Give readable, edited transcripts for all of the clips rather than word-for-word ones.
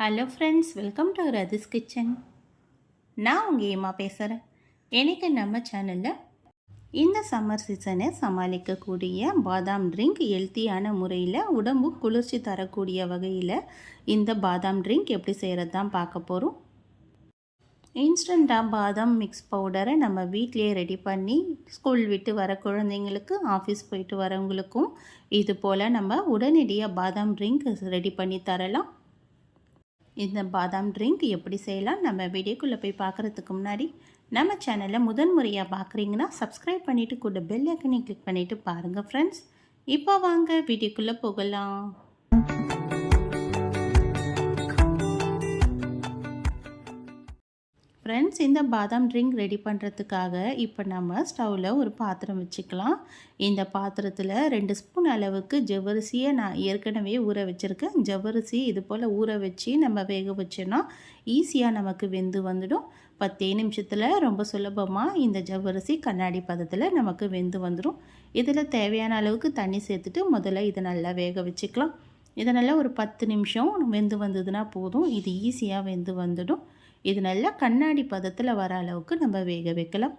Hello friends, welcome to Rathi's kitchen. நான் உங்கள் ஏமா பேசுகிறேன். எனக்கு நம்ம சேனலில் இந்த சம்மர் சீசனை சமாளிக்கக்கூடிய பாதாம் ட்ரிங்க் ஹெல்த்தியான முறையில் உடம்பு குளிர்ச்சி தரக்கூடிய வகையில் இந்த பாதாம் ட்ரிங்க் எப்படி செய்கிறது தான் பார்க்க போகிறோம். இன்ஸ்டண்ட்டாக பாதாம் மிக்ஸ் பவுடரை நம்ம வீட்டிலேயே ரெடி பண்ணி ஸ்கூல் விட்டு வர குழந்தைங்களுக்கு, ஆஃபீஸ் போயிட்டு வரவங்களுக்கும் இது போல் நம்ம உடனடியாக பாதாம் ட்ரிங்க் ரெடி பண்ணி தரலாம். இந்த பாதாம் ட்ரிங்க் எப்படி செய்யலாம் நம்ம வீடியோக்குள்ளே போய் பார்க்குறதுக்கு முன்னாடி நம்ம சேனலை முதன்முறையாக பார்க்குறீங்கன்னா சப்ஸ்கிரைப் பண்ணிவிட்டு கூட பெல் ஐக்கனை கிளிக் பண்ணிவிட்டு பாருங்கள் ஃப்ரெண்ட்ஸ். இப்போ வாங்க வீடியோக்குள்ளே போகலாம். ஃப்ரெண்ட்ஸ், இந்த பாதாம் ட்ரிங்க் ரெடி பண்ணுறதுக்காக இப்போ நம்ம ஸ்டவ்வில் ஒரு பாத்திரம் வச்சுக்கலாம். இந்த பாத்திரத்தில் 2 ஸ்பூன் அளவுக்கு ஜவ்வரிசியை நான் ஏற்கனவே ஊற வச்சுருக்கேன். ஜவ்வரிசி இது போல் ஊற வச்சு நம்ம வேக வச்சோன்னா ஈஸியாக நமக்கு வெந்து வந்துடும். 10 நிமிஷத்தில் ரொம்ப சுலபமாக இந்த ஜவ்வரிசி கண்ணாடி பதத்தில் நமக்கு வெந்து வந்துடும். இதில் தேவையான அளவுக்கு தண்ணி சேர்த்துட்டு முதல்ல இதை நல்லா வேக வச்சுக்கலாம். இதை நல்லா ஒரு 10 நிமிஷம் வெந்து வந்ததுன்னா போதும். இது ஈஸியாக வெந்து வந்துடும். இது நல்லா கண்ணாடி பதத்தில் வர அளவுக்கு நம்ம வேக வைக்கலாம்.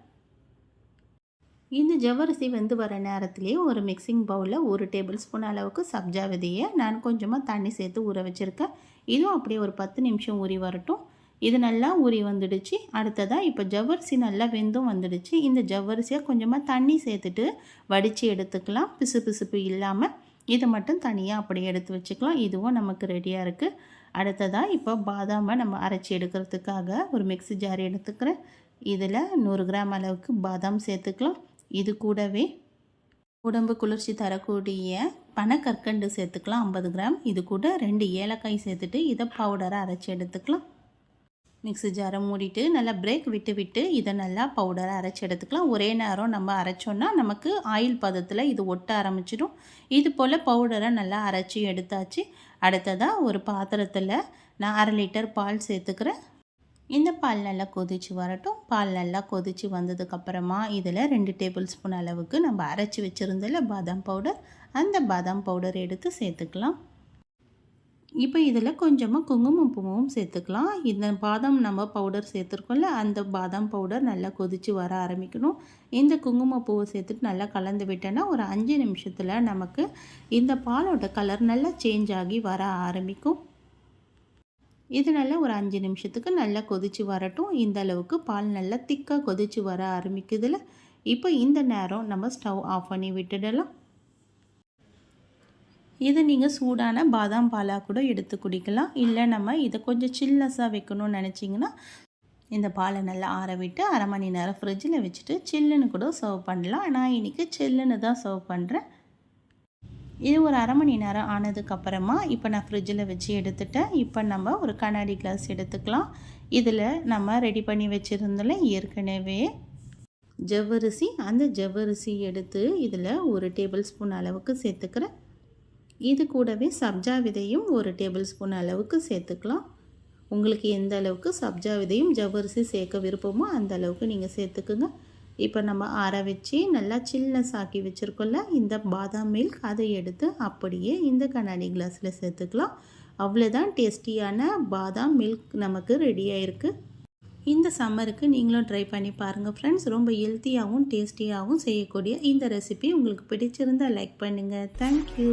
இந்த ஜவ்வரிசி வெந்து வர நேரத்துலேயே ஒரு மிக்சிங் பவுலில் 1 டேபிள் ஸ்பூன் அளவுக்கு சப்ஜா விதையை நான் கொஞ்சமாக தண்ணி சேர்த்து ஊற வச்சுருக்கேன். இதுவும் அப்படியே ஒரு 10 நிமிஷம் ஊறி வரட்டும். இது நல்லா ஊறி வந்துடுச்சு. அடுத்ததாக இப்போ ஜவ்வரிசி நல்லா வெந்தும் வந்துடுச்சு. இந்த ஜவ்வரிசியை கொஞ்சமாக தண்ணி சேர்த்துட்டு வடித்து எடுத்துக்கலாம். பிசுபிசுப்பு இல்லாமல் இதை மட்டும் தனியாக அப்படியே எடுத்து வச்சுக்கலாம். இதுவும் நமக்கு ரெடியாக இருக்குது. அடுத்ததாக இப்போ பாதாமை நம்ம அரைச்சி எடுக்கிறதுக்காக ஒரு மிக்ஸி ஜார் எடுத்துக்கிறேன். இதில் 100 கிராம் அளவுக்கு பாதாம் சேர்த்துக்கலாம். இது கூடவே உடம்பு குளிர்ச்சி தரக்கூடிய பனக்கற்கண்டு சேர்த்துக்கலாம் 50 கிராம். இது கூட 2 ஏலக்காய் சேர்த்துட்டு இதை பவுடரை அரைச்சி எடுத்துக்கலாம். மிக்ஸி ஜாரை மூடிட்டு நல்லா பிரேக் விட்டு விட்டு இதை நல்லா பவுடரை அரைச்சி எடுத்துக்கலாம். ஒரே நேரம் நம்ம அரைச்சோன்னா நமக்கு ஆயில் பதத்தில் இது ஒட்ட ஆரம்பிச்சிடும். இது போல் பவுடரை நல்லா அரைச்சி எடுத்தாச்சு. அடுத்ததாக ஒரு பாத்திரத்தில் நான் 1/2 லிட்டர் பால் சேர்த்துக்கிறேன். இந்த பால் நல்லா கொதித்து வரட்டும். பால் நல்லா கொதித்து வந்ததுக்கப்புறமா இதில் 2 டேபிள் ஸ்பூன் அளவுக்கு நம்ம அரைச்சி வச்சுருந்தல பாதாம் பவுடர், அந்த பாதாம் பவுடர் எடுத்து சேர்த்துக்கலாம். இப்போ இதில் கொஞ்சமாக குங்குமப்பூவும் சேர்த்துக்கலாம். இந்த பாதாம் நம்ம பவுடர் சேர்த்துருக்கோம்ல, அந்த பாதாம் பவுடர் நல்லா கொதித்து வர ஆரம்பிக்கணும். இந்த குங்குமப்பூவை சேர்த்துட்டு நல்லா கலந்து விட்டோன்னா ஒரு 5 நிமிஷத்தில் நமக்கு இந்த பாலோட கலர் நல்லா சேஞ்ச் ஆகி வர ஆரம்பிக்கும். இது நல்லா ஒரு 5 நிமிஷத்துக்கு நல்லா கொதித்து வரட்டும். இந்த அளவுக்கு பால் நல்லா திக்காக கொதித்து வர ஆரம்பிக்குதுல. இப்போ இந்த நேரம் நம்ம ஸ்டவ் ஆஃப் பண்ணி விட்டுடலாம். இது நீங்கள் சூடான பாதாம் பாலாக கூட எடுத்து குடிக்கலாம். இல்லை நம்ம இதை கொஞ்சம் சில்னஸாக வைக்கணும்னு நினச்சிங்கன்னா இந்த பாலை நல்லா ஆற விட்டு 1/2 மணி நேரம் ஃப்ரிட்ஜில் வச்சுட்டு சில்லுன்னு கூட சர்வ் பண்ணலாம். நான் இன்றைக்கி சில்லுன்னு தான் சர்வ் பண்ணுறேன். இது ஒரு 1/2 மணி நேரம் ஆனதுக்கப்புறமா இப்போ நான் ஃப்ரிட்ஜில் வச்சு எடுத்துட்டேன். இப்போ நம்ம ஒரு கண்ணாடி கிளாஸ் எடுத்துக்கலாம். இதில் நம்ம ரெடி பண்ணி வச்சுருந்தோம்ல ஏற்கனவே ஜவ்வரிசி, அந்த ஜவ்வரிசி எடுத்து இதில் 1 டேபிள் ஸ்பூன் அளவுக்கு சேர்த்துக்கிறேன். இது கூடவே சப்ஜா விதையும் 1 டேபிள் ஸ்பூன் அளவுக்கு சேர்த்துக்கலாம். உங்களுக்கு எந்த அளவுக்கு சப்ஜா விதையும் ஜவ்வரிசி சேர்க்க விருப்பமோ அந்த அளவுக்கு நீங்கள் சேர்த்துக்குங்க. இப்போ நம்ம ஆற வச்சு நல்லா சில்னஸ் ஆக்கி வச்சுருக்கோம்ல இந்த பாதாம் மில்க், அதை எடுத்து அப்படியே இந்த கண்ணாடி கிளாஸில் சேர்த்துக்கலாம். அவ்வளோதான், டேஸ்டியான பாதாம் மில்க் நமக்கு ரெடியாக இருக்குது. இந்த சம்மருக்கு நீங்களும் ட்ரை பண்ணி பாருங்கள் ஃப்ரெண்ட்ஸ். ரொம்ப ஹெல்த்தியாகவும் டேஸ்டியாகவும் செய்யக்கூடிய இந்த ரெசிபி உங்களுக்கு பிடிச்சிருந்தால் லைக் பண்ணுங்கள். தேங்க்யூ.